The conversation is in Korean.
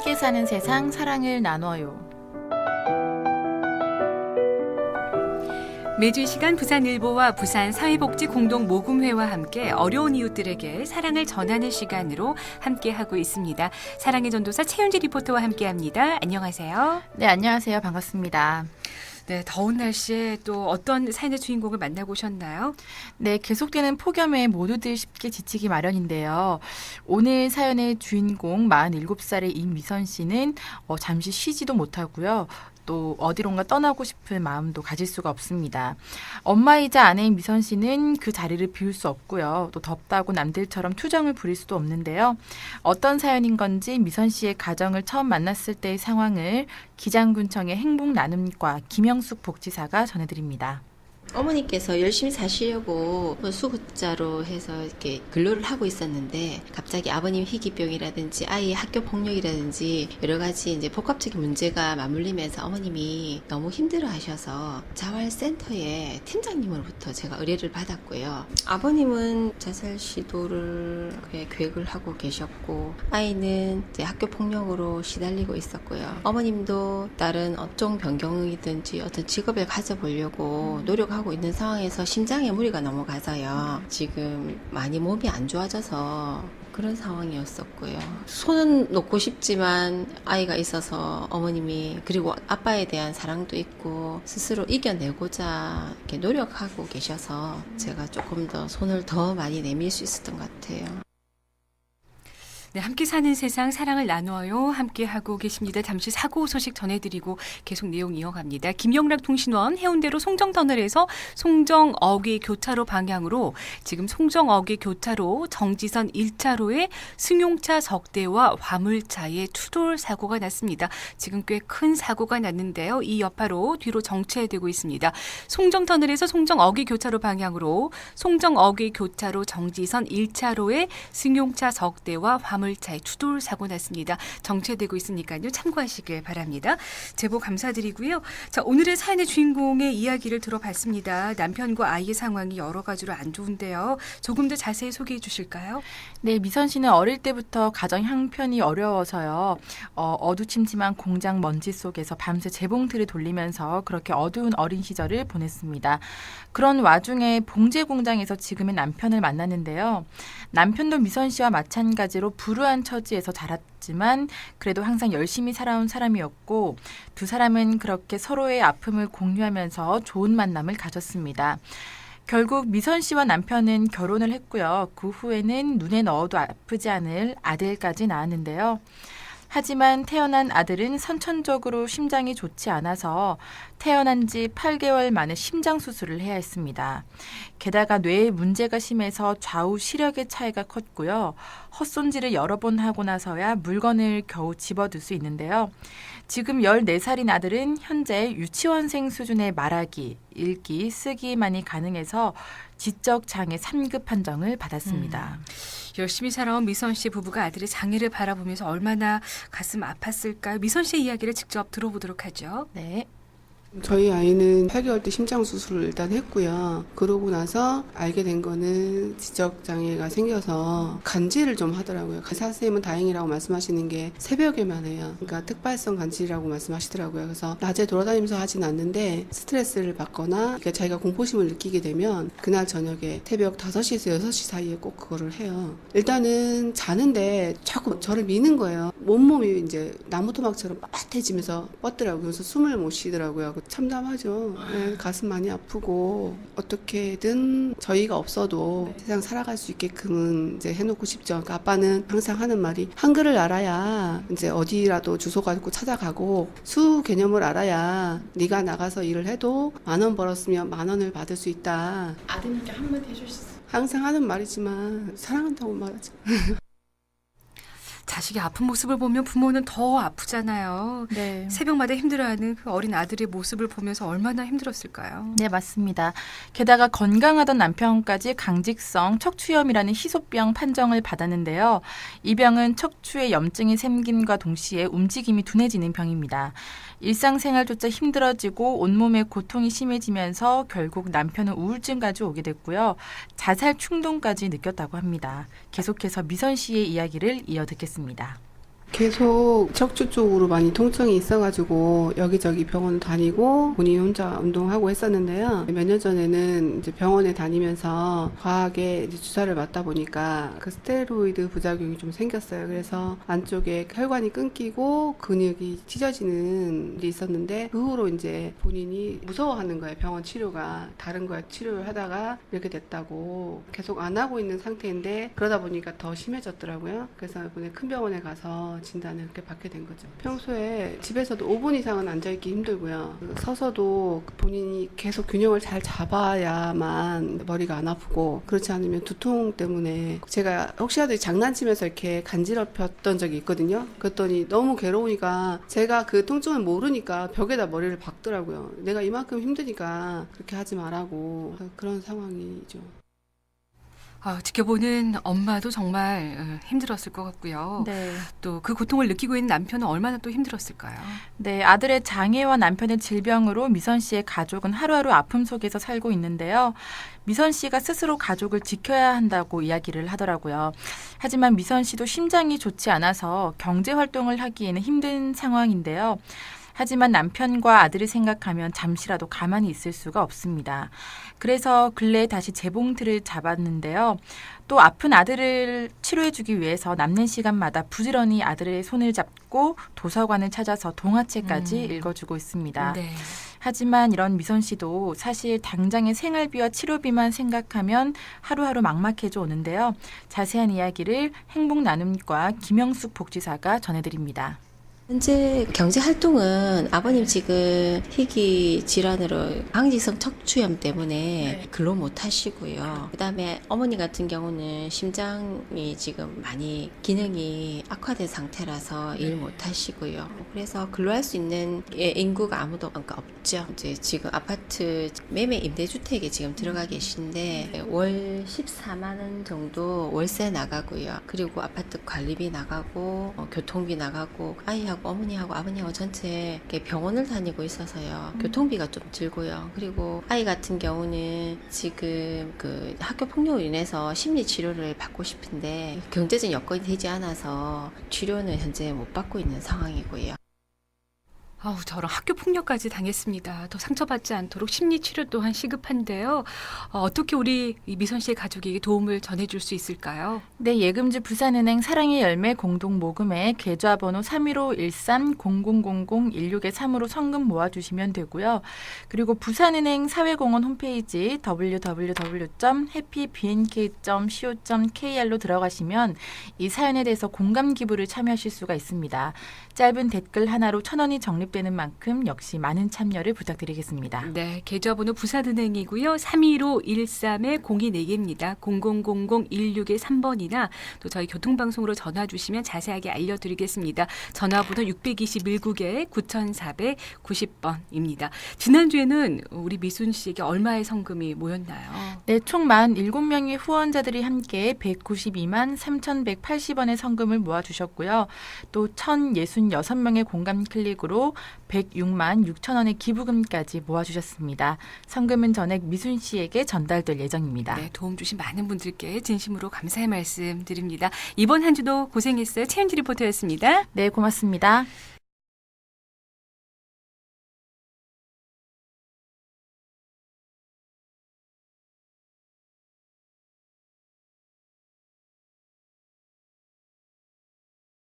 함께 사는 세상 사랑을 나눠요. 매주 이 시간 부산일보와 부산사회복지공동모금회와 함께 어려운 이웃들에게 사랑을 전하는 시간으로 함께하고 있습니다. 사랑의 전도사 최윤지 리포터와 함께합니다. 안녕하세요. 네, 안녕하세요. 반갑습니다. 네, 더운 날씨에 또 어떤 사연의 주인공을 만나고 오셨나요? 네, 계속되는 폭염에 모두들 쉽게 지치기 마련인데요. 오늘 사연의 주인공 47살의 임미선 씨는 잠시 쉬지도 못하고요. 또 어디론가 떠나고 싶은 마음도 가질 수가 없습니다. 엄마이자 아내인 미선 씨는 그 자리를 비울 수 없고요. 또 덥다고 남들처럼 투정을 부릴 수도 없는데요. 어떤 사연인 건지 미선 씨의 가정을 처음 만났을 때의 상황을 기장군청의 행복나눔과 김영숙 복지사가 전해드립니다. 어머니께서 열심히 사시려고 수급자로 해서 이렇게 근로를 하고 있었는데 갑자기 아버님 희귀병이라든지 아이의 학교 폭력이라든지 여러 가지 이제 복합적인 문제가 맞물리면서 어머님이 너무 힘들어 하셔서 자활센터의 팀장님으로부터 제가 의뢰를 받았고요. 아버님은 자살 시도를 계획을 하고 계셨고 아이는 이제 학교 폭력으로 시달리고 있었고요. 어머님도 다른 업종 변경이든지 어떤 직업을 가져보려고 노력하고 있는 상황에서 심장에 무리가 넘어가서요. 지금 많이 몸이 안 좋아져서 그런 상황이었었고요. 손은 놓고 싶지만 아이가 있어서 어머님이 그리고 아빠에 대한 사랑도 있고 스스로 이겨내고자 이렇게 노력하고 계셔서 제가 조금 더 손을 더 많이 내밀 수 있었던 것 같아요. 네, 함께 사는 세상 사랑을 나누어요. 함께 하고 계십니다. 잠시 사고 소식 전해드리고 계속 내용 이어갑니다. 김영락 통신원 해운대로 송정터널에서 송정어귀 교차로 방향으로 지금 송정어귀 교차로 정지선 1차로에 승용차 적대와 화물차의 추돌 사고가 났습니다. 지금 꽤 큰 사고가 났는데요. 이 여파로 뒤로 정체되고 있습니다. 송정터널에서 송정어귀 교차로 방향으로 송정어귀 교차로 정지선 1차로에 승용차 적대와 화물차의 추돌 사고 났습니다. 정체되고 있으니까요. 참고하시길 바랍니다. 제보 감사드리고요. 자, 오늘의 사연의 주인공의 이야기를 들어봤습니다. 남편과 아이의 상황이 여러 가지로 안 좋은데요. 조금 더 자세히 소개해 주실까요? 네, 미선 씨는 어릴 때부터 가정 형편이 어려워서요. 어두침침한 공장 먼지 속에서 밤새 재봉틀을 돌리면서 그렇게 어두운 어린 시절을 보냈습니다. 그런 와중에 봉제 공장에서 지금의 남편을 만났는데요. 남편도 미선 씨와 마찬가지로 불우한 처지에서 자랐지만 그래도 항상 열심히 살아온 사람이었고 두 사람은 그렇게 서로의 아픔을 공유하면서 좋은 만남을 가졌습니다. 결국 미선 씨와 남편은 결혼을 했고요. 그 후에는 눈에 넣어도 아프지 않을 아들까지 낳았는데요. 하지만 태어난 아들은 선천적으로 심장이 좋지 않아서 태어난 지 8개월 만에 심장 수술을 해야 했습니다. 게다가 뇌에 문제가 심해서 좌우 시력의 차이가 컸고요. 헛손질을 여러 번 하고 나서야 물건을 겨우 집어들 수 있는데요. 지금 14살인 아들은 현재 유치원생 수준의 말하기, 읽기, 쓰기만이 가능해서 지적 장애 3급 판정을 받았습니다. 열심히 살아온 미선 씨 부부가 아들의 장애를 바라보면서 얼마나 가슴 아팠을까요? 미선 씨의 이야기를 직접 들어보도록 하죠. 네. 저희 아이는 8개월 때 심장 수술을 일단 했고요. 그러고 나서 알게 된 거는 지적장애가 생겨서 간질을 좀 하더라고요. 의사 선생님은 다행이라고 말씀하시는 게 새벽에만 해요. 그러니까 특발성 간질이라고 말씀하시더라고요. 그래서 낮에 돌아다니면서 하진 않는데 스트레스를 받거나 그러니까 자기가 공포심을 느끼게 되면 그날 저녁에 새벽 5시에서 6시 사이에 꼭 그거를 해요. 일단은 자는데 자꾸 저를 미는 거예요. 온몸이 이제 나무토막처럼 빳빳해지면서 뻗더라고요. 그래서 숨을 못 쉬더라고요. 참담하죠. 네, 가슴 많이 아프고 어떻게든 저희가 없어도 세상 살아갈 수 있게끔은 이제 해놓고 싶죠. 그러니까 아빠는 항상 하는 말이 한글을 알아야 이제 어디라도 주소 가지고 찾아가고 수 개념을 알아야 네가 나가서 일을 해도 10,000원 벌었으면 10,000원을 받을 수 있다. 아드님께 한마디 해줄 수 있어요? 항상 하는 말이지만 사랑한다고 말하죠. 자식이 아픈 모습을 보면 부모는 더 아프잖아요. 네. 새벽마다 힘들어하는 그 어린 아들의 모습을 보면서 얼마나 힘들었을까요? 네, 맞습니다. 게다가 건강하던 남편까지 강직성 척추염이라는 희소병 판정을 받았는데요. 이 병은 척추에 염증이 생김과 동시에 움직임이 둔해지는 병입니다. 일상생활조차 힘들어지고 온몸에 고통이 심해지면서 결국 남편은 우울증까지 오게 됐고요. 자살 충동까지 느꼈다고 합니다. 계속해서 미선 씨의 이야기를 이어 듣겠습니다. 계속 척추 쪽으로 많이 통증이 있어가지고 여기저기 병원 다니고 본인 혼자 운동하고 했었는데요. 몇 년 전에는 이제 병원에 다니면서 과하게 이제 주사를 맞다 보니까 그 스테로이드 부작용이 좀 생겼어요. 그래서 안쪽에 혈관이 끊기고 근육이 찢어지는 일이 있었는데 그 후로 이제 본인이 무서워하는 거예요. 병원 치료가. 다른 거 치료를 하다가 이렇게 됐다고 계속 안 하고 있는 상태인데 그러다 보니까 더 심해졌더라고요. 그래서 이번에 큰 병원에 가서 진단을 이렇게 받게 된 거죠. 평소에 집에서도 5분 이상은 앉아있기 힘들고요. 서서도 본인이 계속 균형을 잘 잡아야만 머리가 안 아프고 그렇지 않으면 두통 때문에 제가 혹시라도 장난치면서 이렇게 간지럽혔던 적이 있거든요. 그랬더니 너무 괴로우니까 제가 그 통증을 모르니까 벽에다 머리를 박더라고요. 내가 이만큼 힘드니까 그렇게 하지 말라고 그런 상황이죠. 지켜보는 엄마도 정말 힘들었을 것 같고요. 네. 또 그 고통을 느끼고 있는 남편은 얼마나 또 힘들었을까요? 네, 아들의 장애와 남편의 질병으로 미선 씨의 가족은 하루하루 아픔 속에서 살고 있는데요. 미선 씨가 스스로 가족을 지켜야 한다고 이야기를 하더라고요. 하지만 미선 씨도 심장이 좋지 않아서 경제 활동을 하기에는 힘든 상황인데요. 하지만 남편과 아들을 생각하면 잠시라도 가만히 있을 수가 없습니다. 그래서 근래에 다시 재봉틀을 잡았는데요. 또 아픈 아들을 치료해주기 위해서 남는 시간마다 부지런히 아들의 손을 잡고 도서관을 찾아서 동화책까지 읽어주고 있습니다. 네. 하지만 이런 미선 씨도 사실 당장의 생활비와 치료비만 생각하면 하루하루 막막해져 오는데요. 자세한 이야기를 행복나눔과 김영숙 복지사가 전해드립니다. 현재 경제 활동은 아버님 지금 희귀 질환으로 항지성 척추염 때문에 근로 못 하시고요. 그다음에 어머니 같은 경우는 심장이 지금 많이 기능이 악화된 상태라서 일 못 하시고요. 그래서 근로할 수 있는 인구가 아무도 없죠. 이제 지금 아파트 매매 임대주택에 지금 들어가 계신데 월 14만 원 정도 월세 나가고요. 그리고 아파트 관리비 나가고 교통비 나가고 아이하고 어머니하고 아버님하고 전체 병원을 다니고 있어서요. 교통비가 좀 들고요. 그리고 아이 같은 경우는 지금 그 학교 폭력으로 인해서 심리 치료를 받고 싶은데 경제적 여건이 되지 않아서 치료는 현재 못 받고 있는 상황이고요. 저런 학교 폭력까지 당했습니다. 더 상처받지 않도록 심리 치료 또한 시급한데요. 어떻게 우리 이 미선 씨의 가족에게 도움을 전해줄 수 있을까요? 네, 예금주 부산은행 사랑의 열매 공동모금에 계좌번호 315-13-0000-16-3으로 성금 모아주시면 되고요. 그리고 부산은행 사회공헌 홈페이지 www.happybnk.co.kr로 들어가시면 이 사연에 대해서 공감 기부를 참여하실 수가 있습니다. 짧은 댓글 하나로 1,000원이 적립되는 만큼 역시 많은 참여를 부탁드리겠습니다. 네, 계좌번호 부산은행이고요. 315-13-0242입니다. 0000-16-3번이나 또 저희 교통방송으로 전화 주시면 자세하게 알려드리겠습니다. 전화번호 620-19개 9490번입니다. 지난주에는 우리 미순 씨에게 얼마의 성금이 모였나요? 네, 총 47명의 후원자들이 함께 192만 3,180원의 성금을 모아주셨고요. 또 1,066명의 공감 클릭으로 106만 6천 원의 기부금까지 모아주셨습니다. 성금은 전액 미순 씨에게 전달될 예정입니다. 네, 도움 주신 많은 분들께 진심으로 감사의 말씀 드립니다. 이번 한 주도 고생했어요. 최윤지 리포터였습니다. 네, 고맙습니다.